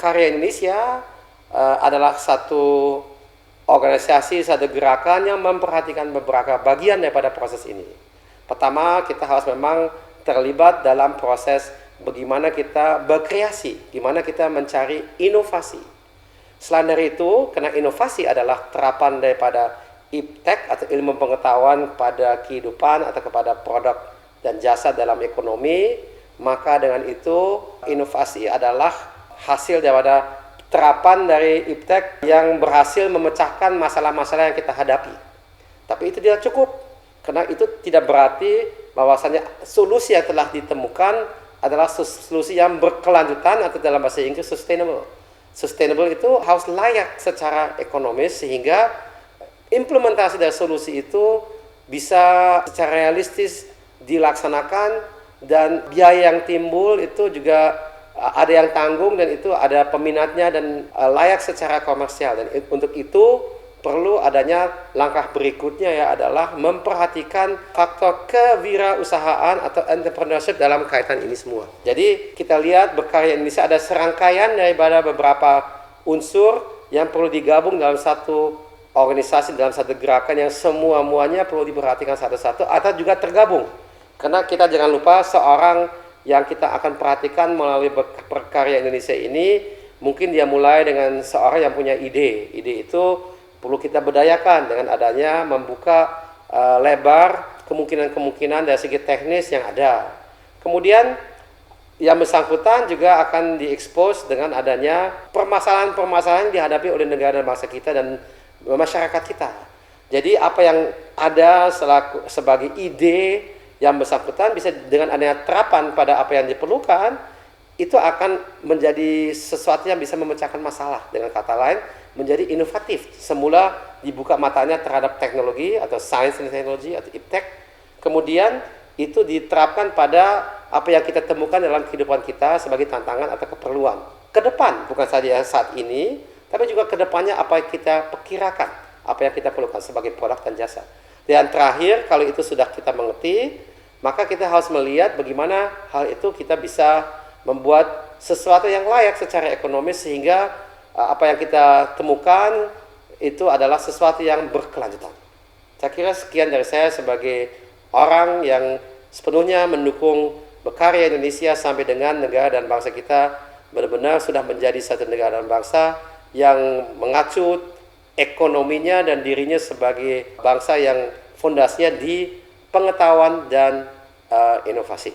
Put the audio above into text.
Berkarya Indonesia adalah satu organisasi, satu gerakan yang memperhatikan beberapa bagian daripada proses ini. Pertama, kita harus memang terlibat dalam proses bagaimana kita berkreasi, gimana kita mencari inovasi. Selain dari itu, karena inovasi adalah terapan daripada iptek atau ilmu pengetahuan kepada kehidupan atau kepada produk dan jasa dalam ekonomi, maka dengan itu inovasi adalah hasil daripada terapan dari iptek yang berhasil memecahkan masalah-masalah yang kita hadapi. Tapi itu tidak cukup, karena itu tidak berarti bahwasanya solusi yang telah ditemukan adalah solusi yang berkelanjutan atau dalam bahasa Inggris sustainable. Sustainable itu harus layak secara ekonomis sehingga implementasi dari solusi itu bisa secara realistis dilaksanakan dan biaya yang timbul itu juga ada yang tanggung dan itu ada peminatnya dan layak secara komersial. Dan untuk itu perlu adanya langkah berikutnya ya adalah memperhatikan faktor kewirausahaan atau entrepreneurship dalam kaitan ini semua. Jadi kita lihat Berkarya Indonesia ada serangkaian daripada beberapa unsur yang perlu digabung dalam satu organisasi, dalam satu gerakan yang semua-muanya perlu diperhatikan satu-satu atau juga tergabung. Karena kita jangan lupa seorang yang kita akan perhatikan melalui Berkarya Indonesia ini, mungkin dia mulai dengan seorang yang punya ide. Ide itu perlu kita berdayakan dengan adanya membuka lebar kemungkinan-kemungkinan dari segi teknis yang ada. Kemudian yang bersangkutan juga akan diekspos dengan adanya permasalahan-permasalahan yang dihadapi oleh negara dan bangsa kita dan masyarakat kita. Jadi apa yang ada sebagai ide yang bersangkutan bisa dengan adanya terapan pada apa yang diperlukan, itu akan menjadi sesuatu yang bisa memecahkan masalah. Dengan kata lain, menjadi inovatif. Semula dibuka matanya terhadap teknologi atau science and technology atau iptek. Kemudian itu diterapkan pada apa yang kita temukan dalam kehidupan kita sebagai tantangan atau keperluan. Ke depan, bukan saja saat ini, tapi juga ke depannya apa yang kita perkirakan, apa yang kita perlukan sebagai produk dan jasa. Dan terakhir, kalau itu sudah kita mengerti, maka kita harus melihat bagaimana hal itu kita bisa membuat sesuatu yang layak secara ekonomis sehingga apa yang kita temukan itu adalah sesuatu yang berkelanjutan. Saya kira sekian dari saya sebagai orang yang sepenuhnya mendukung Berkarya Indonesia sampai dengan negara dan bangsa kita benar-benar sudah menjadi satu negara dan bangsa yang mengacu ekonominya dan dirinya sebagai bangsa yang fondasinya di pengetahuan dan inovasi.